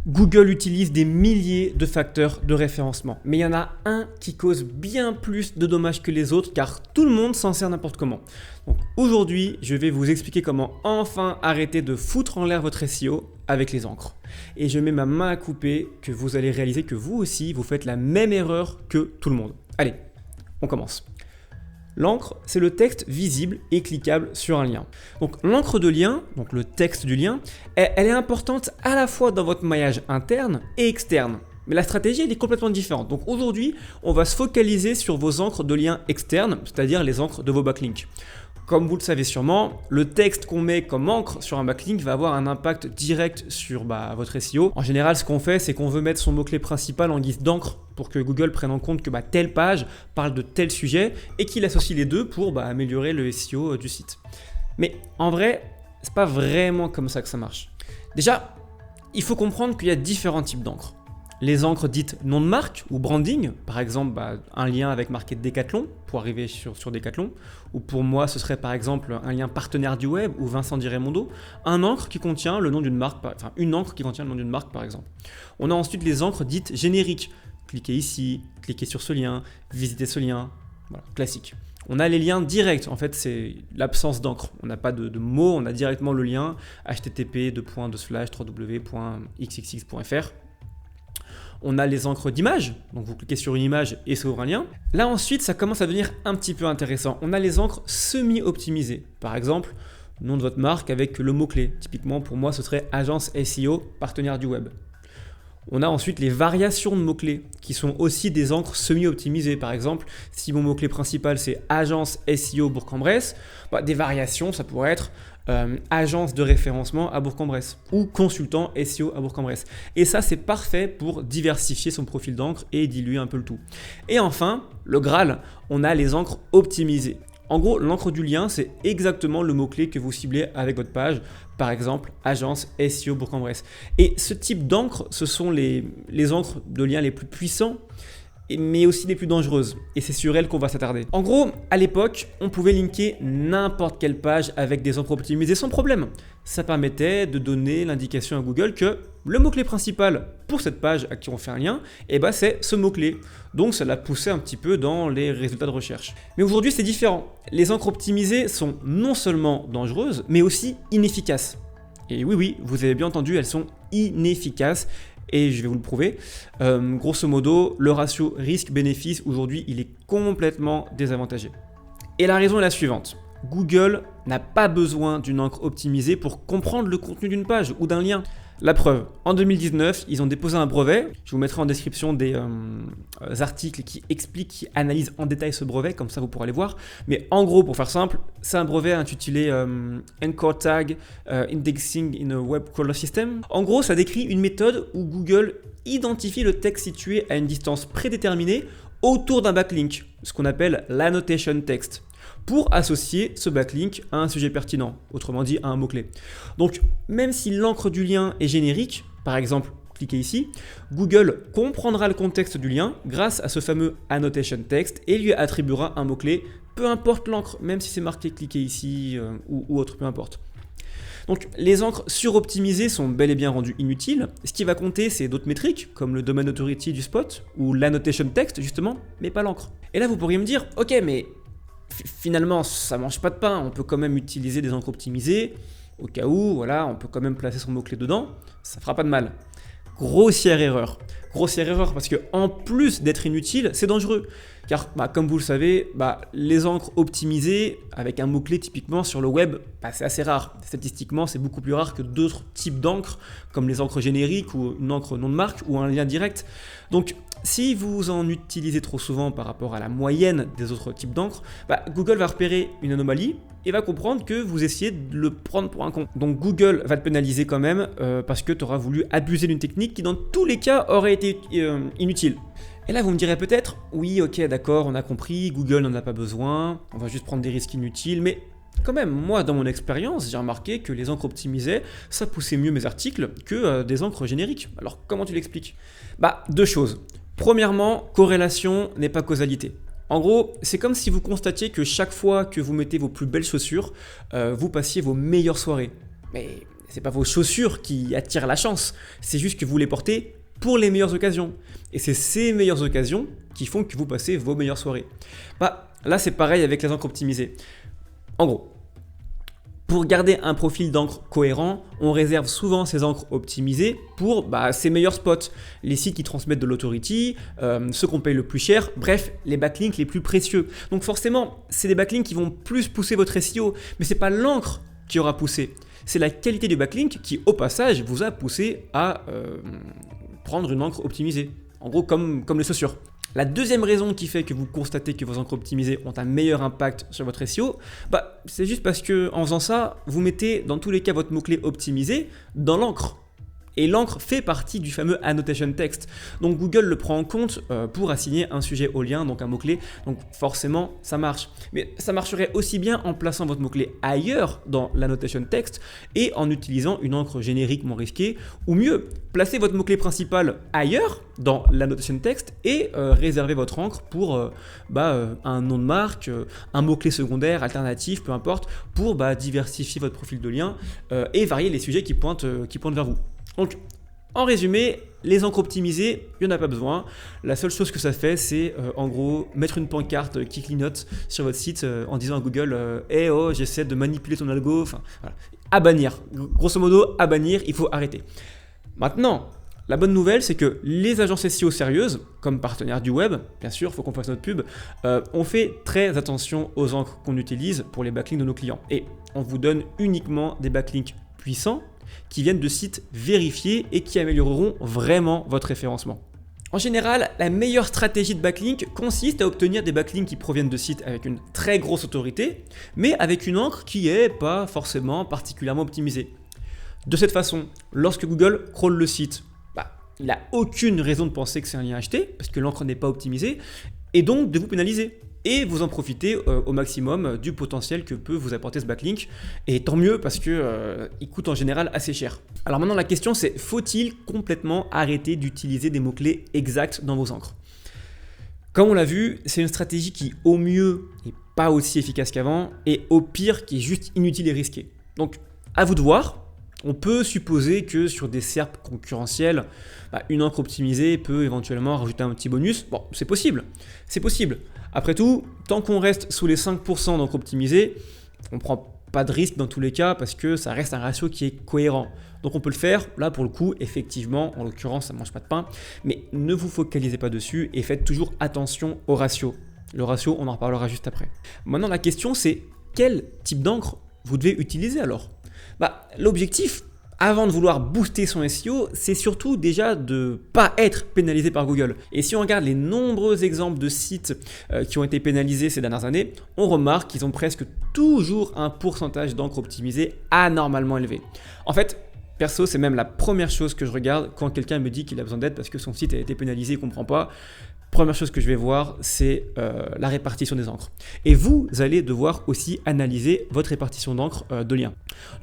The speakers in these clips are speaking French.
Google utilise des milliers de facteurs de référencement, mais il y en a un qui cause bien plus de dommages que les autres car tout le monde s'en sert n'importe comment. Donc aujourd'hui, je vais vous expliquer comment enfin arrêter de foutre en l'air votre SEO avec les encres. Et je mets ma main à couper que vous allez réaliser que vous aussi, vous faites la même erreur que tout le monde. Allez, on commence. L'encre, c'est le texte visible et cliquable sur un lien. Donc l'encre de lien, donc le texte du lien, elle est importante à la fois dans votre maillage interne et externe. Mais la stratégie, elle est complètement différente. Donc aujourd'hui, on va se focaliser sur vos encres de lien externes, c'est-à-dire les encres de vos backlinks. Comme vous le savez sûrement, le texte qu'on met comme encre sur un backlink va avoir un impact direct sur votre SEO. En général, ce qu'on fait, c'est qu'on veut mettre son mot-clé principal en guise d'encre pour que Google prenne en compte que telle page parle de tel sujet et qu'il associe les deux pour améliorer le SEO du site. Mais en vrai, c'est pas vraiment comme ça que ça marche. Déjà, il faut comprendre qu'il y a différents types d'encre. Les encres dites nom de marque ou branding, par exemple un lien avec marqué Decathlon pour arriver sur Decathlon, ou pour moi ce serait par exemple un lien partenaire du web ou Vincent Di Raimondo, un encre qui contient le nom d'une marque, une encre qui contient le nom d'une marque par exemple. On a ensuite les encres dites génériques, cliquez ici, cliquez sur ce lien, visitez ce lien, voilà, classique. On a les liens directs, en fait c'est l'absence d'encre, on n'a pas de mots, on a directement le lien http://www.xxx.fr. On a les encres d'images, donc vous cliquez sur une image et ça ouvre un lien. Là ensuite, ça commence à devenir un petit peu intéressant. On a les encres semi-optimisées. Par exemple, nom de votre marque avec le mot-clé. Typiquement, pour moi, ce serait agence SEO, partenaire du web. On a ensuite les variations de mots-clés qui sont aussi des encres semi-optimisées. Par exemple, si mon mot-clé principal c'est agence SEO Bourg-en-Bresse, des variations, ça pourrait être agence de référencement à Bourg-en-Bresse ou consultant SEO à Bourg-en-Bresse. Et ça, c'est parfait pour diversifier son profil d'encre et diluer un peu le tout. Et enfin, le Graal, on a les encres optimisées. En gros, l'encre du lien, c'est exactement le mot-clé que vous ciblez avec votre page. Par exemple, agence SEO Bourg-en-Bresse. Et ce type d'encre, ce sont les encres de lien les plus puissants, mais aussi les plus dangereuses. Et c'est sur elles qu'on va s'attarder. En gros, à l'époque, on pouvait linker n'importe quelle page avec des encres optimisées sans problème. Ça permettait de donner l'indication à Google que le mot-clé principal pour cette page à qui on fait un lien, c'est ce mot-clé. Donc ça l'a poussé un petit peu dans les résultats de recherche. Mais aujourd'hui, c'est différent. Les encres optimisées sont non seulement dangereuses, mais aussi inefficaces. Et oui, vous avez bien entendu, elles sont inefficaces. Et je vais vous le prouver. Grosso modo, le ratio risque-bénéfice, aujourd'hui, il est complètement désavantagé. Et la raison est la suivante. Google n'a pas besoin d'une encre optimisée pour comprendre le contenu d'une page ou d'un lien. La preuve, en 2019, ils ont déposé un brevet. Je vous mettrai en description des articles qui expliquent, qui analysent en détail ce brevet, comme ça vous pourrez aller voir. Mais en gros, pour faire simple, c'est un brevet intitulé Anchor Tag Indexing in a Web Crawler System. En gros, ça décrit une méthode où Google identifie le texte situé à une distance prédéterminée autour d'un backlink, ce qu'on appelle l'annotation text, pour associer ce backlink à un sujet pertinent, autrement dit à un mot-clé. Donc même si l'encre du lien est générique, par exemple cliquez ici, Google comprendra le contexte du lien grâce à ce fameux annotation text et lui attribuera un mot-clé, peu importe l'encre, même si c'est marqué cliquez ici ou autre, peu importe. Donc les encres suroptimisées sont bel et bien rendues inutiles. Ce qui va compter, c'est d'autres métriques, comme le domain authority du spot, ou l'annotation text justement, mais pas l'encre. Et là vous pourriez me dire, ok mais finalement ça mange pas de pain, on peut quand même utiliser des encres optimisées, au cas où, voilà, on peut quand même placer son mot-clé dedans, ça fera pas de mal. Grossière erreur parce que en plus d'être inutile, c'est dangereux. Car comme vous le savez, les encres optimisées avec un mot-clé typiquement sur le web, c'est assez rare. Statistiquement, c'est beaucoup plus rare que d'autres types d'encres, comme les encres génériques ou une encre nom de marque ou un lien direct. Donc si vous en utilisez trop souvent par rapport à la moyenne des autres types d'encre, Google va repérer une anomalie et va comprendre que vous essayez de le prendre pour un con. Donc Google va te pénaliser quand même parce que tu auras voulu abuser d'une technique qui dans tous les cas aurait été inutile. Et là vous me direz peut-être, oui ok d'accord, on a compris, Google n'en a pas besoin, on va juste prendre des risques inutiles, mais quand même, moi dans mon expérience, j'ai remarqué que les encres optimisées, ça poussait mieux mes articles que des encres génériques. Alors comment tu l'expliques ? Deux choses. Premièrement, corrélation n'est pas causalité. En gros, c'est comme si vous constatiez que chaque fois que vous mettez vos plus belles chaussures, vous passiez vos meilleures soirées. Mais c'est pas vos chaussures qui attirent la chance, c'est juste que vous les portez pour les meilleures occasions. Et c'est ces meilleures occasions qui font que vous passez vos meilleures soirées. Bah, là, c'est pareil avec les encres optimisées. En gros, pour garder un profil d'encre cohérent, on réserve souvent ces encres optimisées pour ces meilleurs spots, les sites qui transmettent de l'authority, ceux qu'on paye le plus cher, bref, les backlinks les plus précieux. Donc forcément, c'est des backlinks qui vont plus pousser votre SEO, mais c'est pas l'encre qui aura poussé, c'est la qualité du backlink qui, au passage, vous a poussé à prendre une encre optimisée. En gros, comme les chaussures. La deuxième raison qui fait que vous constatez que vos encres optimisées ont un meilleur impact sur votre SEO, c'est juste parce que en faisant ça, vous mettez dans tous les cas votre mot-clé optimisé dans l'encre. Et l'encre fait partie du fameux annotation text. Donc Google le prend en compte pour assigner un sujet au lien, donc un mot-clé. Donc forcément, ça marche. Mais ça marcherait aussi bien en plaçant votre mot-clé ailleurs dans l'annotation text et en utilisant une encre générique moins risquée. Ou mieux, placez votre mot-clé principal ailleurs dans l'annotation text et réservez votre encre pour un nom de marque, un mot-clé secondaire, alternatif, peu importe, pour diversifier votre profil de lien et varier les sujets qui pointent vers vous. Donc, en résumé, les encres optimisées, il n'y en a pas besoin. La seule chose que ça fait, c'est en gros mettre une pancarte qui clignote sur votre site en disant à Google hey, oh, j'essaie de manipuler ton algo. Enfin, voilà. À bannir. Grosso modo, à bannir, il faut arrêter. Maintenant, la bonne nouvelle, c'est que les agences SEO sérieuses, comme partenaires du web, bien sûr, il faut qu'on fasse notre pub, on fait très attention aux encres qu'on utilise pour les backlinks de nos clients. Et on vous donne uniquement des backlinks puissants qui viennent de sites vérifiés et qui amélioreront vraiment votre référencement. En général, la meilleure stratégie de backlink consiste à obtenir des backlinks qui proviennent de sites avec une très grosse autorité, mais avec une encre qui n'est pas forcément particulièrement optimisée. De cette façon, lorsque Google crawl le site, il n'a aucune raison de penser que c'est un lien acheté, parce que l'encre n'est pas optimisée, et donc de vous pénaliser. Et vous en profitez au maximum du potentiel que peut vous apporter ce backlink. Et tant mieux parce que il coûte en général assez cher. Alors maintenant la question c'est, faut-il complètement arrêter d'utiliser des mots-clés exacts dans vos encres ? Comme on l'a vu, c'est une stratégie qui au mieux n'est pas aussi efficace qu'avant et au pire qui est juste inutile et risquée. Donc à vous de voir. On peut supposer que sur des SERP concurrentiels, une encre optimisée peut éventuellement rajouter un petit bonus. Bon, c'est possible. Après tout, tant qu'on reste sous les 5% d'encre optimisée, on ne prend pas de risque dans tous les cas parce que ça reste un ratio qui est cohérent. Donc on peut le faire, là pour le coup, effectivement, en l'occurrence ça ne mange pas de pain, mais ne vous focalisez pas dessus et faites toujours attention au ratio. Le ratio, on en reparlera juste après. Maintenant la question c'est, quel type d'encre vous devez utiliser alors ? L'objectif, avant de vouloir booster son SEO, c'est surtout déjà de ne pas être pénalisé par Google. Et si on regarde les nombreux exemples de sites qui ont été pénalisés ces dernières années, on remarque qu'ils ont presque toujours un pourcentage d'encre optimisée anormalement élevé. En fait, perso, c'est même la première chose que je regarde quand quelqu'un me dit qu'il a besoin d'aide parce que son site a été pénalisé et ne comprend pas. Première chose que je vais voir, c'est la répartition des encres. Et vous allez devoir aussi analyser votre répartition d'encre de liens.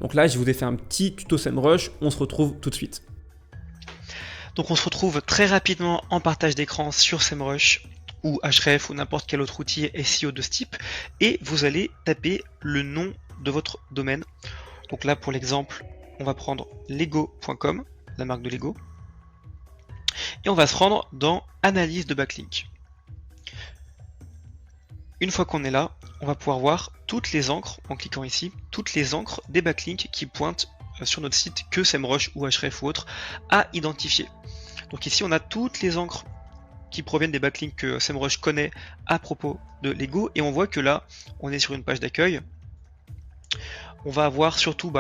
Donc là, je vous ai fait un petit tuto SEMrush, on se retrouve tout de suite. Donc on se retrouve très rapidement en partage d'écran sur SEMrush ou Ahref ou n'importe quel autre outil SEO de ce type et vous allez taper le nom de votre domaine. Donc là, pour l'exemple, on va prendre lego.com, la marque de Lego. Et on va se rendre dans analyse de backlink. Une fois qu'on est là, on va pouvoir voir toutes les encres, en cliquant ici, toutes les encres des backlinks qui pointent sur notre site que SEMrush ou Ahref ou autre a identifié. Donc ici on a toutes les encres qui proviennent des backlinks que SEMrush connaît à propos de Lego et on voit que là on est sur une page d'accueil. On va avoir surtout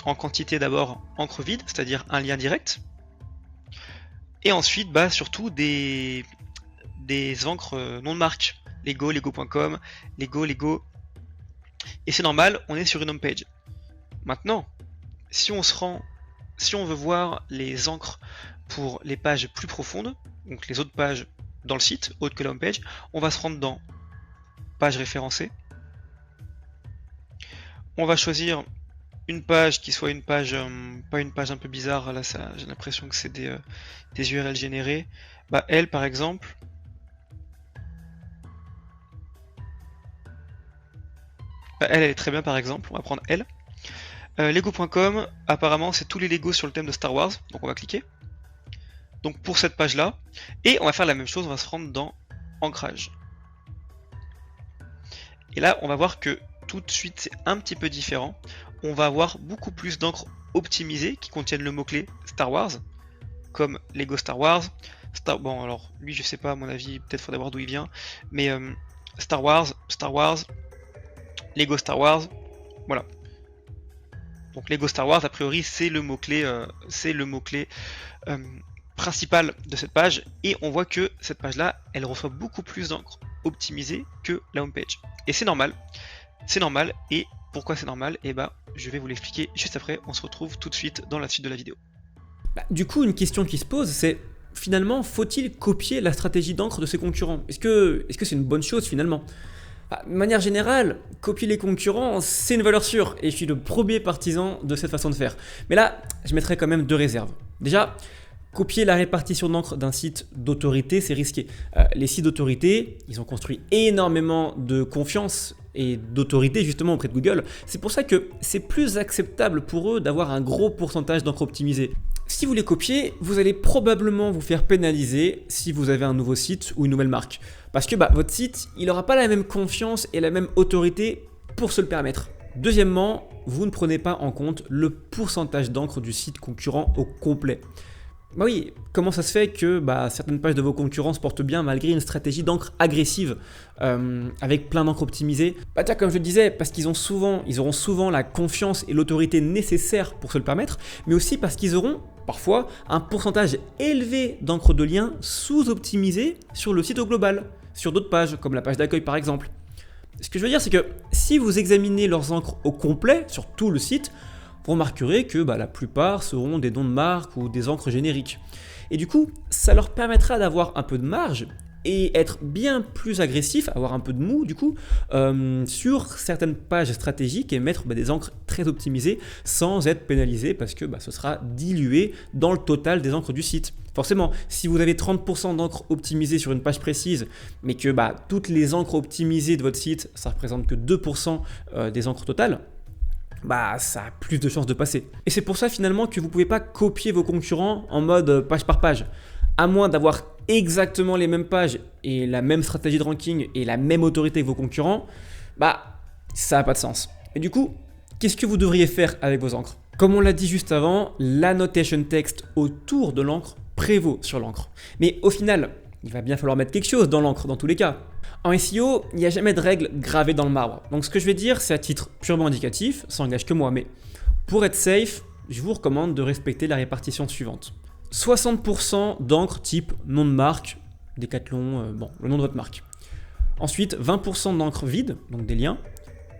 en quantité d'abord encre vide, c'est-à-dire un lien direct. Et ensuite, surtout des encres non de marque. Lego, lego.com, Lego. Et c'est normal, on est sur une home page. Maintenant, si on veut voir les encres pour les pages plus profondes, donc les autres pages dans le site, autres que la home page, on va se rendre dans page référencée. On va choisir une page qui soit une page, pas une page un peu bizarre, là j'ai l'impression que c'est des URL générées. Elle par exemple, elle est très bien par exemple, on va prendre elle. Lego.com, apparemment c'est tous les Lego sur le thème de Star Wars, donc on va cliquer. Donc pour cette page là, et on va faire la même chose, on va se rendre dans ancrage. Et là on va voir que tout de suite c'est un petit peu différent. On va avoir beaucoup plus d'encre optimisée qui contiennent le mot-clé Star Wars, comme Lego Star Wars. Bon alors lui je sais pas, à mon avis peut-être faudrait voir d'où il vient, mais Star Wars, Lego Star Wars, voilà. Donc Lego Star Wars a priori c'est le mot-clé principal de cette page, et on voit que cette page là elle reçoit beaucoup plus d'encre optimisée que la homepage. Et c'est normal, et pourquoi c'est normal, et bah je vais vous l'expliquer juste après, on se retrouve tout de suite dans la suite de la vidéo. Du coup, une question qui se pose, c'est finalement, faut-il copier la stratégie d'encre de ses concurrents? Est-ce que c'est une bonne chose finalement? De manière générale, copier les concurrents, c'est une valeur sûre, et je suis le premier partisan de cette façon de faire. Mais là, je mettrai quand même deux réserves. Déjà, copier la répartition d'encre d'un site d'autorité, c'est risqué. Les sites d'autorité, ils ont construit énormément de confiance et d'autorité justement auprès de Google. C'est pour ça que c'est plus acceptable pour eux d'avoir un gros pourcentage d'encre optimisée. Si vous les copiez, vous allez probablement vous faire pénaliser si vous avez un nouveau site ou une nouvelle marque. Parce que votre site, il n'aura pas la même confiance et la même autorité pour se le permettre. Deuxièmement, vous ne prenez pas en compte le pourcentage d'encre du site concurrent au complet. Oui, comment ça se fait que certaines pages de vos concurrents se portent bien malgré une stratégie d'encre agressive avec plein d'encre optimisée? Tiens, comme je le disais, parce qu'ils auront souvent la confiance et l'autorité nécessaires pour se le permettre, mais aussi parce qu'ils auront parfois un pourcentage élevé d'encre de lien sous-optimisé sur le site au global, sur d'autres pages, comme la page d'accueil par exemple. Ce que je veux dire, c'est que si vous examinez leurs encres au complet sur tout le site, vous remarquerez que la plupart seront des noms de marque ou des encres génériques. Et du coup, ça leur permettra d'avoir un peu de marge et être bien plus agressif, avoir un peu de mou du coup, sur certaines pages stratégiques et mettre des encres très optimisées sans être pénalisé parce que ce sera dilué dans le total des encres du site. Forcément, si vous avez 30% d'encre optimisée sur une page précise, mais que toutes les encres optimisées de votre site, ça représente que 2% des encres totales, ça a plus de chances de passer. Et c'est pour ça finalement que vous ne pouvez pas copier vos concurrents en mode page par page. À moins d'avoir exactement les mêmes pages et la même stratégie de ranking et la même autorité que vos concurrents, ça n'a pas de sens. Et du coup, qu'est-ce que vous devriez faire avec vos encres? Comme on l'a dit juste avant, l'annotation texte autour de l'encre prévaut sur l'encre. Mais au final, il va bien falloir mettre quelque chose dans l'encre dans tous les cas. En SEO, il n'y a jamais de règles gravées dans le marbre. Donc ce que je vais dire, c'est à titre purement indicatif, ça n'engage que moi. Mais pour être safe, je vous recommande de respecter la répartition suivante. 60% d'encre type nom de marque, Decathlon, le nom de votre marque. Ensuite, 20% d'encre vide, donc des liens.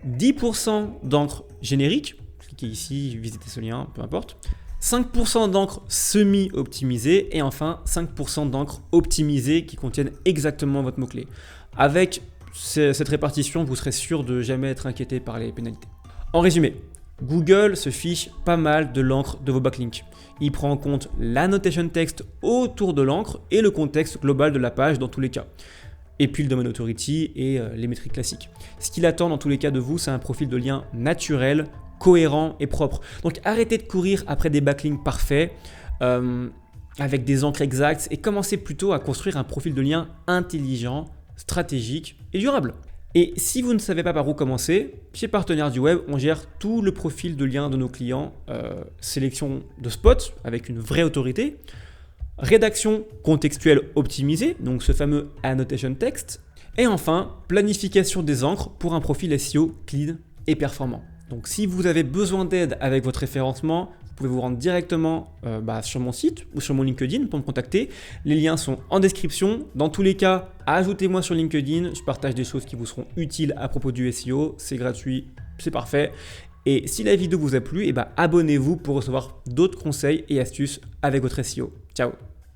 10% d'encre générique, cliquez ici, visitez ce lien, peu importe. 5% d'encre semi-optimisée et enfin 5% d'encre optimisée qui contiennent exactement votre mot-clé. Avec cette répartition, vous serez sûr de jamais être inquiété par les pénalités. En résumé, Google se fiche pas mal de l'encre de vos backlinks. Il prend en compte l'annotation texte autour de l'encre et le contexte global de la page dans tous les cas. Et puis le domain authority et les métriques classiques. Ce qu'il attend dans tous les cas de vous, c'est un profil de lien naturel, cohérent et propre. Donc arrêtez de courir après des backlinks parfaits avec des encres exactes et commencez plutôt à construire un profil de lien intelligent, stratégique et durable. Et si vous ne savez pas par où commencer, chez Partenaires du Web, on gère tout le profil de lien de nos clients, sélection de spots avec une vraie autorité, rédaction contextuelle optimisée, donc ce fameux annotation text, et enfin planification des encres pour un profil SEO clean et performant. Donc si vous avez besoin d'aide avec votre référencement, vous pouvez vous rendre directement sur mon site ou sur mon LinkedIn pour me contacter. Les liens sont en description. Dans tous les cas, ajoutez-moi sur LinkedIn. Je partage des choses qui vous seront utiles à propos du SEO. C'est gratuit, c'est parfait. Et si la vidéo vous a plu, abonnez-vous pour recevoir d'autres conseils et astuces avec votre SEO. Ciao!